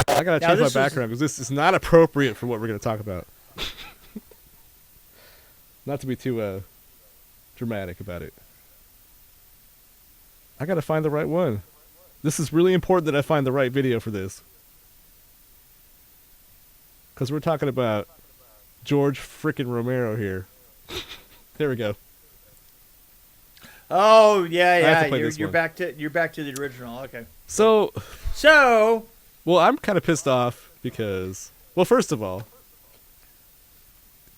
I gotta change my background because this is not appropriate for what we're gonna talk about. Not to be too dramatic about it. I gotta find the right one. This is really important that I find the right video for this. Because we're talking about George frickin' Romero here. There we go. Oh yeah. You're one. back to the original. Okay. So. Well, I'm kind of pissed off because, well, first of all,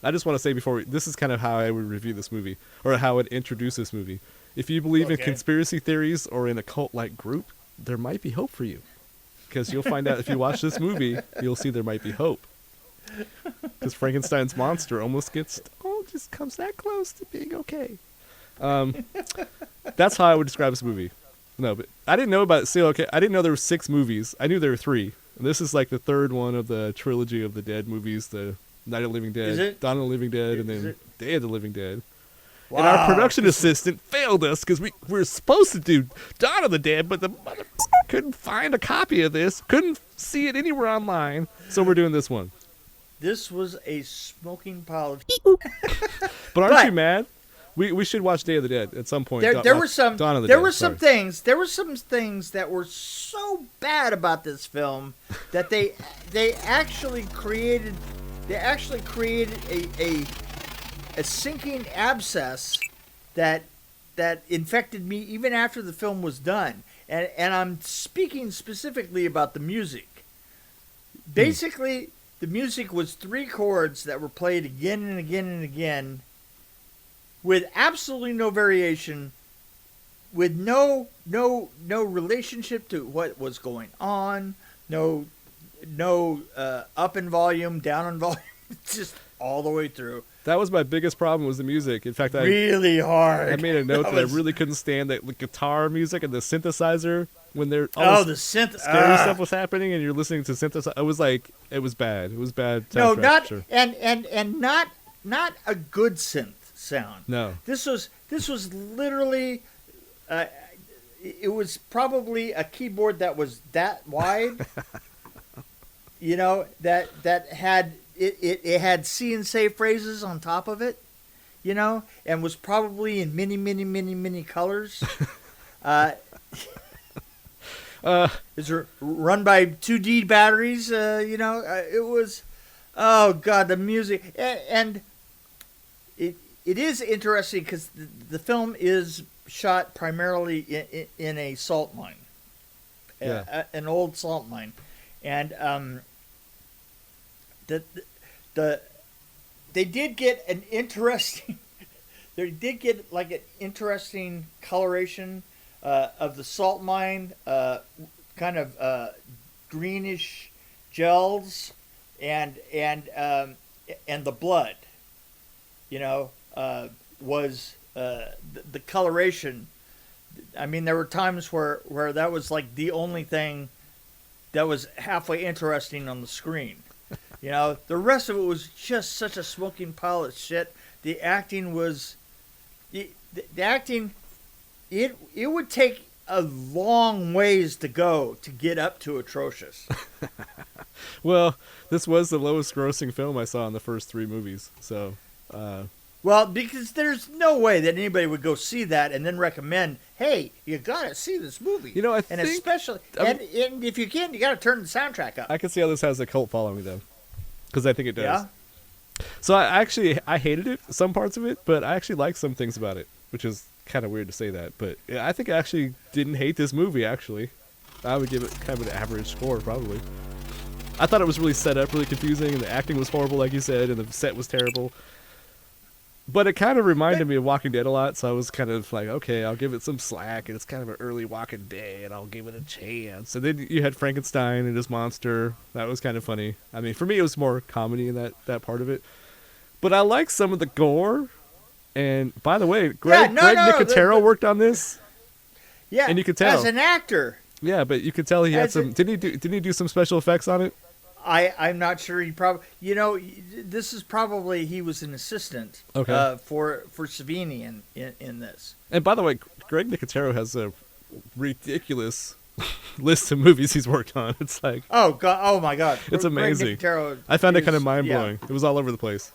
I just want to say this is kind of how I would review this movie, or how I would introduce this movie. If you believe in conspiracy theories or in a cult-like group, there might be hope for you. Because you'll find out if you watch this movie, you'll see there might be hope. Because Frankenstein's monster just comes that close to being okay. That's how I would describe this movie. No, but I didn't know about I didn't know there were 6 movies. I knew there were 3. And this is like the third one of the trilogy of the Dead movies, the Night of the Living Dead, Dawn of the Living Dead, and then Day of the Living Dead. Wow. And our production assistant failed us because we were supposed to do Dawn of the Dead, but the motherfucker couldn't find a copy of this, couldn't see it anywhere online, so we're doing this one. This was a smoking pile of But aren't you mad? We should watch Day of the Dead at some point. There were some things that were so bad about this film that they actually created a sinking abscess that infected me even after the film was done. And I'm speaking specifically about the music. Basically, the music was 3 chords that were played again and again and again, with absolutely no variation, with no relationship to what was going on, no up in volume, down in volume, just all the way through. That was my biggest problem, was the music. In fact, really hard. I made a note that I really couldn't stand the guitar music and the synthesizer when the scary stuff was happening and you're listening to synthesizer. It was bad. It was bad. No, not sure. and not a good synth sound. No. This was literally it was probably a keyboard that was that wide. that had it had see and say phrases on top of it, and was probably in many colors. It's run by 2D batteries. It was, oh god, the music, and it is interesting because the film is shot primarily in a salt mine, an old salt mine, and they did get an interesting. They did get like an interesting coloration of the salt mine, kind of greenish gels, and the blood, was the coloration. I mean, there were times where that was like the only thing that was halfway interesting on the screen. The rest of it was just such a smoking pile of shit. The acting was, the acting, it would take a long ways to go to get up to atrocious. Well, this was the lowest grossing film I saw in the first 3 movies, so. Well, because there's no way that anybody would go see that and then recommend, hey, you gotta see this movie. Especially, and if you can, you gotta turn the soundtrack up. I can see how this has a cult following, though, because I think it does. Yeah. So I hated it, some parts of it, but I actually liked some things about it, which is kind of weird to say that. But I think I actually didn't hate this movie, actually. I would give it kind of an average score, probably. I thought it was really set up, really confusing, and the acting was horrible, like you said, and the set was terrible. But it kind of reminded me of Walking Dead a lot, so I was kind of like, okay, I'll give it some slack, and it's kind of an early Walking Dead, I'll give it a chance. And then you had Frankenstein and his monster. That was kind of funny. I mean, for me, it was more comedy in that part of it. But I like some of the gore. And, by the way, Greg Nicotero worked on this. Yeah, and you could tell. As an actor. Yeah, but you could tell he had some... Didn't he do some special effects on it? I'm not sure. He probably, this is probably he was an assistant for Savini in this. And by the way, Greg Nicotero has a ridiculous list of movies he's worked on. It's like, oh god, oh my god, it's amazing. Nicotero I found it kind of mind blowing. Yeah. It was all over the place.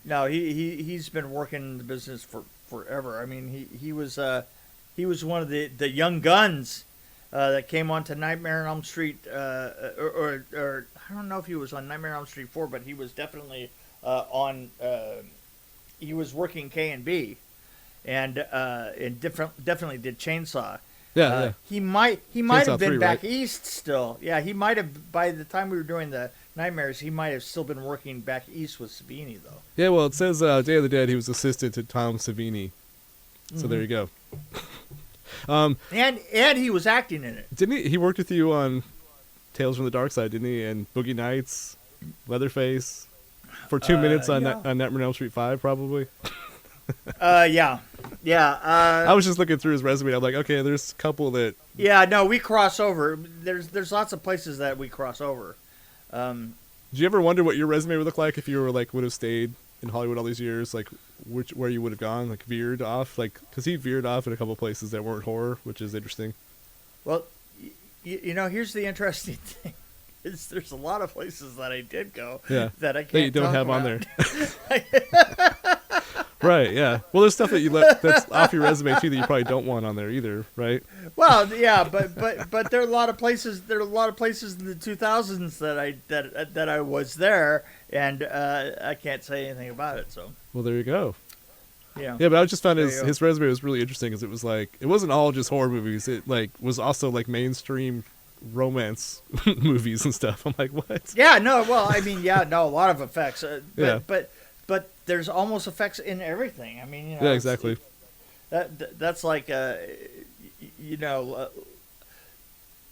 No, he's been working in the business for forever. I mean, he was one of the young guns that came onto Nightmare on Elm Street, or I don't know if he was on Nightmare on Elm Street 4, but he was definitely on. He was working K&B, and definitely did Chainsaw. Yeah. He might Chainsaw have been 3, back right? east still. Yeah, he might have, by the time we were doing the Nightmares, he might have still been working back east with Savini though. Yeah, well, it says Day of the Dead, he was assistant to Tom Savini. So there you go. And he was acting in it. Didn't he? He worked with you on Tales from the Dark Side, didn't he? And Boogie Nights, Leatherface, for 2 minutes on yeah. on Nightmare on Elm Street 5, probably. Yeah. I was just looking through his resume. I'm like, okay, there's a couple that. Yeah, no, we cross over. There's lots of places that we cross over. Did you ever wonder what your resume would look like if you were like would have stayed in Hollywood all these years? Like where you would have gone, like veered off, like because he veered off in a couple places that weren't horror, which is interesting. Well, you know, here's the interesting thing: is there's a lot of places that I did go that I can't that you don't talk have about. on there. Right, yeah. Well, there's stuff that you that's off your resume too that you probably don't want on there either, right? Well, yeah, but there are a lot of places. There are a lot of places in the 2000s that I was there, and I can't say anything about it. So. Well, there you go. Yeah. Yeah, but I just found his resume was really interesting because it was like it wasn't all just horror movies. It like was also like mainstream romance movies and stuff. I'm like, what? Yeah. No. Well, I mean, yeah. No. A lot of effects. Yeah. But there's almost effects in everything. I mean, you know. Yeah, exactly. That's like you know,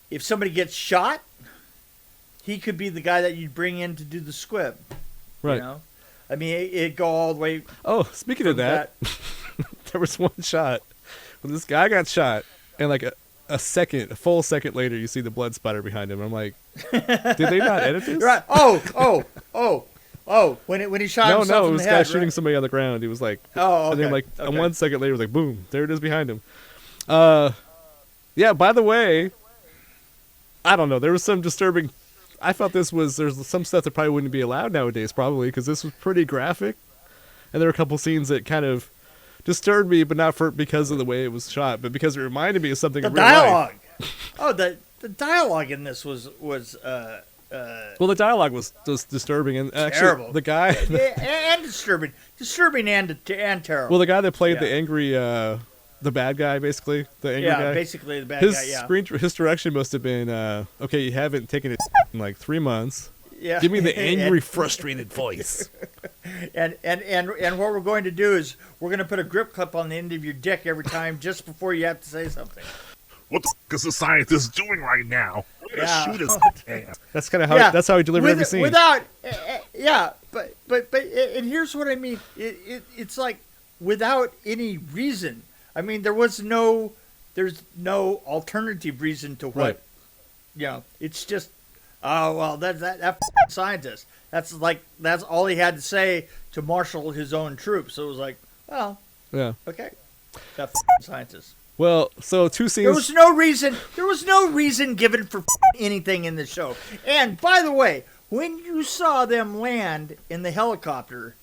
if somebody gets shot, he could be the guy that you'd bring in to do the squib. Right. You know? I mean, it'd go all the way. Oh, speaking of that, there was one shot when this guy got shot, and like a full second later, you see the blood spatter behind him. I'm like, did they not edit this? Right. Oh, when he shot himself in the head. No, it was a guy shooting somebody on the ground. He was like, oh, okay. And then like 1 second later, like, boom, there it is behind him. Yeah, by the way, I don't know. There was some disturbing. I thought there's some stuff that probably wouldn't be allowed nowadays, probably, because this was pretty graphic. And there were a couple scenes that kind of disturbed me, but not because of the way it was shot, but because it reminded me of something in real dialogue. life. Oh, the dialogue in this was well, the dialogue was just disturbing and actually terrible. The guy and disturbing and terrible. Well, the guy that played the angry the bad guy, basically the angry guy. Yeah, basically the bad guy. Yeah. His direction must have been okay. You haven't taken it in like 3 months. Yeah. Give me the angry, frustrated voice. And what we're going to do is we're going to put a grip clip on the end of your dick every time, just before you have to say something. What the f*** is the scientist doing right now? I'm gonna shoot his ass. That's kind of how that's how he delivered every scene. Without, but and here's what I mean. It's like without any reason. I mean, there's no alternative reason to what. Right. You know, it's just, oh well, that scientist. That's all he had to say to marshal his own troops. So it was like, well, yeah, okay, that scientist. Well, so 2 scenes. There was no reason given for anything in the show. And by the way, when you saw them land in the helicopter,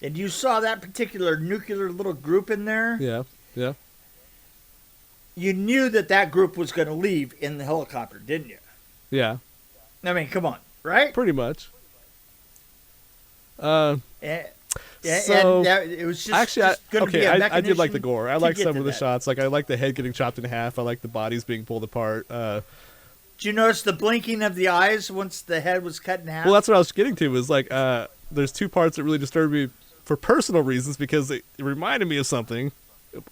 and you saw that particular nuclear little group in there, yeah, you knew that group was going to leave in the helicopter, didn't you? Yeah. I mean, come on, right? Pretty much. And it was just actually, going to be a I did like the gore. I like some of the that. shots. Like I like the head getting chopped in half. I like the bodies being pulled apart. Did you notice the blinking of the eyes once the head was cut in half? Well, that's what I was getting to. Was like there's 2 parts that really disturbed me for personal reasons because it reminded me of something.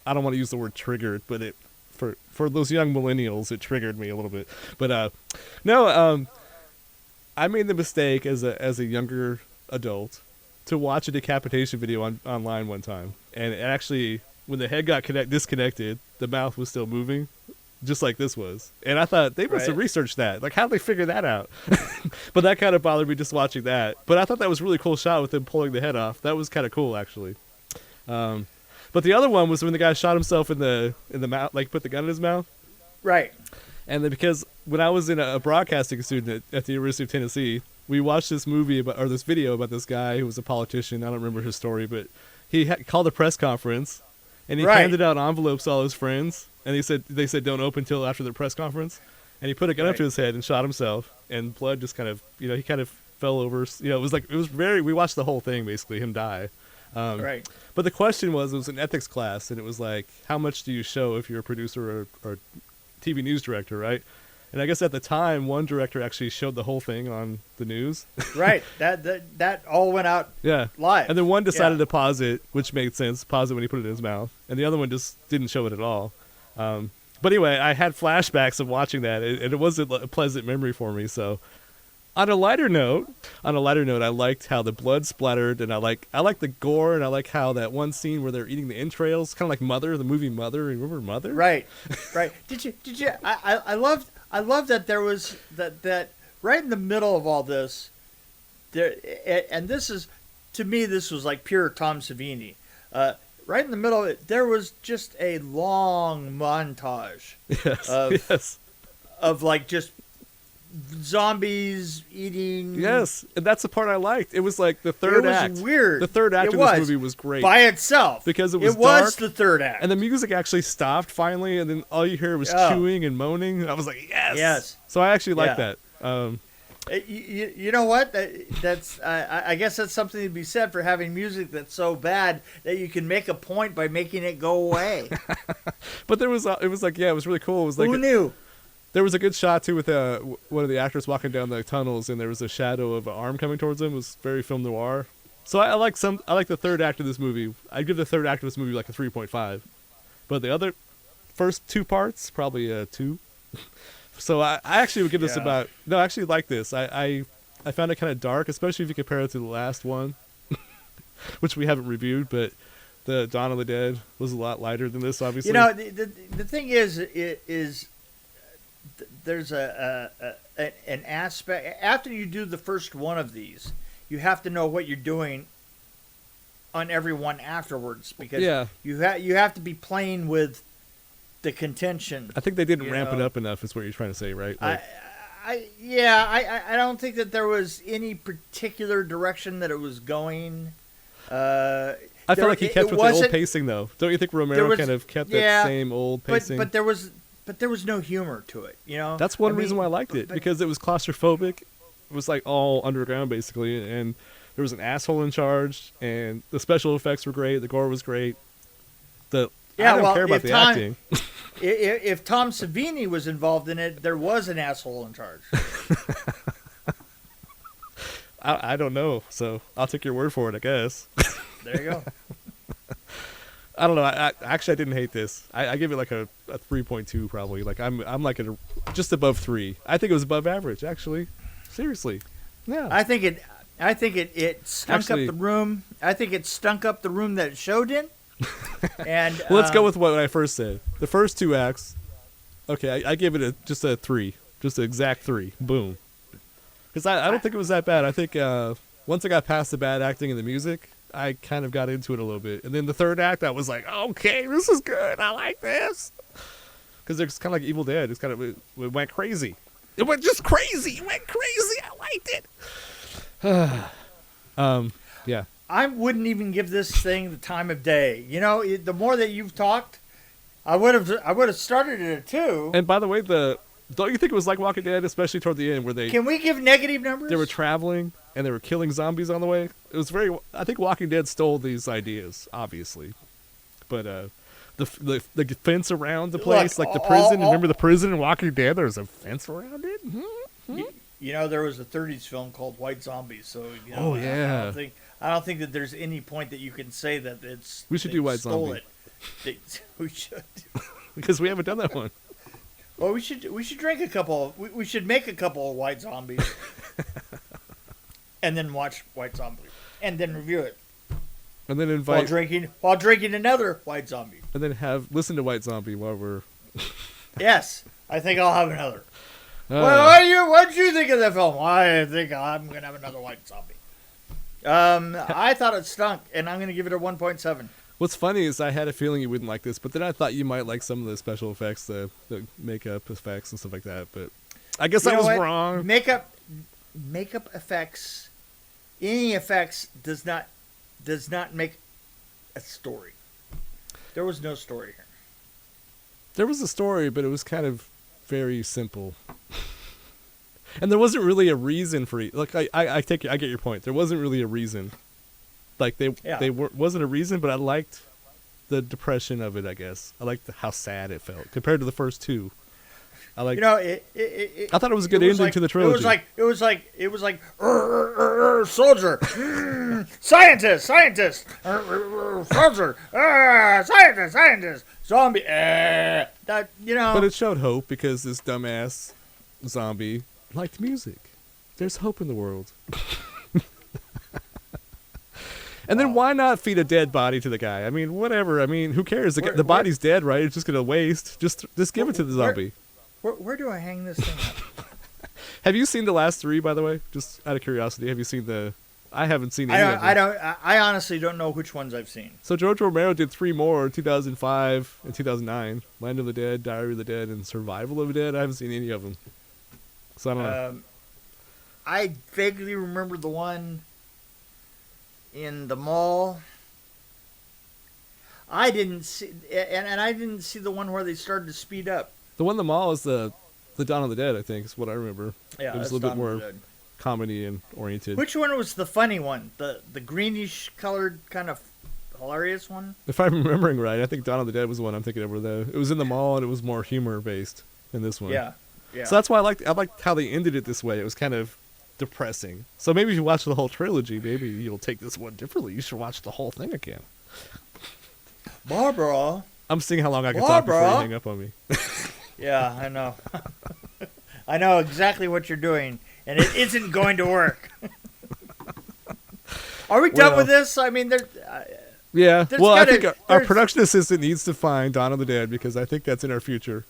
I don't want to use the word triggered, but it for those young millennials, it triggered me a little bit. But I made the mistake as a younger adult to watch a decapitation video online one time, and actually when the head got disconnected, the mouth was still moving, just like this was. And I thought they must have researched that. Like, how'd they figure that out? But that kind of bothered me just watching that. But I thought that was a really cool shot with them pulling the head off. That was kind of cool, actually. But the other one was when the guy shot himself in the mouth, like put the gun in his mouth. Right. And then because when I was in a broadcasting student at the University of Tennessee, we watched this this video about this guy who was a politician. I don't remember his story, but he called a press conference, and he handed out envelopes to all his friends, and they said don't open till after the press conference, and he put a gun up to his head and shot himself, and blood just kind of, he kind of fell over. We watched the whole thing basically, him die. But the question it was an ethics class, and it was like, how much do you show if you're a producer or TV news director, right? And I guess at the time, one director actually showed the whole thing on the news. Right. That all went out live. And then one decided to pause it, which made sense. Pause it when he put it in his mouth. And the other one just didn't show it at all. But anyway, I had flashbacks of watching that, and it was a pleasant memory for me. So on a lighter note, I liked how the blood splattered, and I like the gore, and I like how that one scene where they're eating the entrails, kind of like Mother, the movie Mother. Remember Mother? Right. Did you? I love that there was that right in the middle of all this, there, and this is, to me, this was like pure Tom Savini. Right in the middle of it, there was just a long montage of like just zombies eating. Yes, and that's the part I liked. It was like the third act. It was weird. The third act of this movie was great by itself because it was dark, the third act, and the music actually stopped finally, and then all you hear was chewing and moaning. I was like, yes. So I actually liked that. You know what? I guess that's something to be said for having music that's so bad that you can make a point by making it go away. But it was really cool. It was like who knew? There was a good shot too with one of the actors walking down the tunnels, and there was a shadow of an arm coming towards him. It was very film noir. So I like the third act of this movie. I'd give the third act of this movie like a 3.5, but the other first two parts probably a 2. So I actually would give this I actually like this. I found it kind of dark, especially if you compare it to the last one, which we haven't reviewed, but the Dawn of the Dead was a lot lighter than this, obviously. The thing is there's an aspect after you do the first one of these, you have to know what you're doing on every one afterwards, because you have to be playing with the contention. I think they didn't ramp it up enough, is what you're trying to say, right? Like, I don't think that there was any particular direction that it was going. I felt like he kept with the old pacing, though. Don't you think Romero kind of kept that same old pacing? But there was no humor to it, That's one reason why I liked it, because it was claustrophobic. It was like all underground, basically, and there was an asshole in charge, and the special effects were great, the gore was great. I don't care about the acting. If Tom Savini was involved in it, there was an asshole in charge. I don't know, so I'll take your word for it, I guess. There you go. I don't know. I didn't hate this. I give it like a 3.2 probably. Like I'm like just above 3. I think it was above average, actually. Seriously. Yeah. I think it stunk up the room. I think it stunk up the room that it showed in. And well, let's go with what I first said. The first 2 acts. Okay, I give it just a 3, just an exact 3. Boom. Because I don't think it was that bad. I think once I got past the bad acting and the music, I kind of got into it a little bit. And then the third act, I was like, okay, this is good. I like this. Because it's kind of like Evil Dead. It's kind of it went crazy. It went just crazy. It went crazy. I liked it. Yeah. I wouldn't even give this thing the time of day. The more that you've talked, I would have started it at 2. And by the way, don't you think it was like Walking Dead, especially toward the end, where they... Can we give negative numbers? They were traveling, and they were killing zombies on the way. It was very... I think Walking Dead stole these ideas, obviously. But the fence around the place, like the prison. Remember the prison in Walking Dead? There was a fence around it? There was a 30s film called White Zombies, so... yeah. I don't think that there's any point that you can say that it's... We should do White Zombie. We should. Because we haven't done that one. Well, we should drink a couple. We should make a couple of White Zombies, and then watch White Zombie, and then review it, and then invite while drinking another White Zombie, and then listen to White Zombie while we're. Yes, I think I'll have another. What did you think of that film? I think I'm gonna have another White Zombie. I thought it stunk, and I'm gonna give it a 1.7. What's funny is I had a feeling you wouldn't like this, but then I thought you might like some of the special effects, the makeup effects and stuff like that. But I guess I was wrong. Makeup effects, any effects does not make a story. There was no story here. There was a story, but it was kind of very simple. And there wasn't really a reason for it. Like I get your point. There wasn't really a reason. Like wasn't a reason, but I liked the depression of it. I guess I liked how sad it felt compared to the first two. I like. I thought it was a good ending to the trilogy. It was like soldier, scientist, soldier, scientist, zombie. That But it showed hope because this dumbass zombie liked music. There's hope in the world. And then why not feed a dead body to the guy? I mean, whatever. I mean, who cares? The body's dead, right? It's just gonna waste. Just give it to the zombie. Where do I hang this thing up? Have you seen the last three, by the way? Just out of curiosity, have you seen the? I haven't seen any of them. I honestly don't know which ones I've seen. So George Romero did 3 more: 2005 and 2009. Land of the Dead, Diary of the Dead, and Survival of the Dead. I haven't seen any of them. So I don't know. I vaguely remember the one in the mall. I didn't see, and I didn't see the one where they started to speed up. The one in the mall is the Dawn of the Dead, I think, is what I remember. Yeah, it was a little bit more comedy and oriented. Which one was the funny one? The greenish colored kind of hilarious one? If I'm remembering right, I think Dawn of the Dead was the one I'm thinking of. It was in the mall and it was more humor based than this one. Yeah. So that's why I liked how they ended it this way. It was kind of depressing. So maybe if you watch the whole trilogy, maybe you'll take this one differently. You should watch the whole thing again. Barbara. I'm seeing how long I can talk before you hang up on me. Yeah, I know. I know exactly what you're doing, and it isn't going to work. Are we done with this? I mean, yeah. Well, I think our production assistant needs to find Dawn of the Dead because I think that's in our future.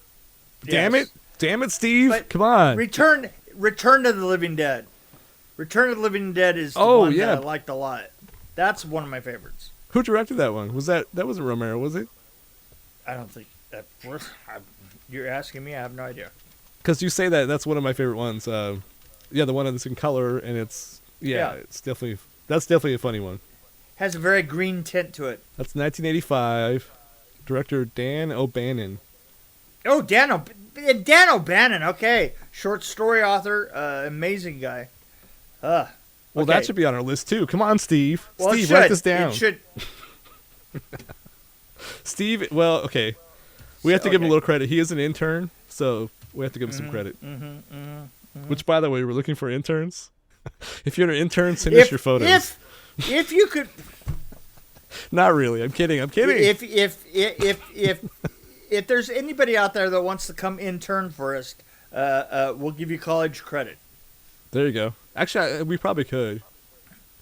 Yes. Damn it, Steve! But come on. Return to the Living Dead. Return to the Living Dead is the one that I liked a lot. That's one of my favorites. Who directed that one? That wasn't Romero, was it? I don't think that. You're asking me. I have no idea. Because you say that's one of my favorite ones. The one that's in color, and it's definitely a funny one. Has a very green tint to it. That's 1985. Director Dan O'Bannon. Oh, Dan O'Bannon. Okay, short story author, amazing guy. Well, that should be on our list too. Come on, Steve. Well, Steve, write this down. It should. Steve, well, okay. We have to give him a little credit. He is an intern, so we have to give him some credit. Which, by the way, we're looking for interns. If you're an intern, send us your photos. If you could. Not really. I'm kidding. If there's anybody out there that wants to come intern for us, we'll give you college credit. There you go. Actually, we probably could.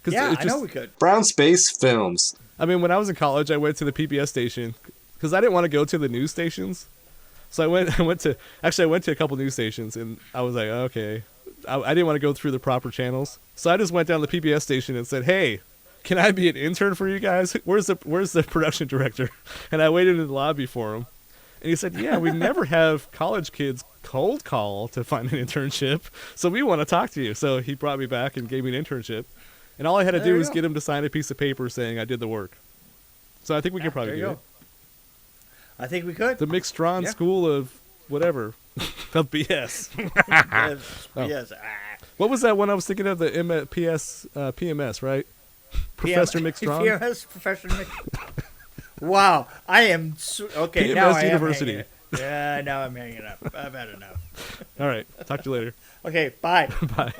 I know we could. Brown Space Films. I mean, when I was in college, I went to the PBS station because I didn't want to go to the news stations. So I went to a couple news stations, and I was like, okay. I didn't want to go through the proper channels. So I just went down to the PBS station and said, hey, can I be an intern for you guys? Where's the production director? And I waited in the lobby for him. And he said, yeah, we never have college kids cold call to find an internship, so we want to talk to you. So he brought me back and gave me an internship. And all I had to do was get him to sign a piece of paper saying I did the work. So I think we could probably do it. I think we could. The Mick Strawn School of whatever. Of BS. Yes. What was that one I was thinking of? The PMS, right? Professor Mick Strawn? PMS, Professor Mick. Wow. I am... okay, PMS now I University. am hanging. Yeah, now I'm hanging up. I've had enough. All right. Talk to you later. Okay, bye. Bye.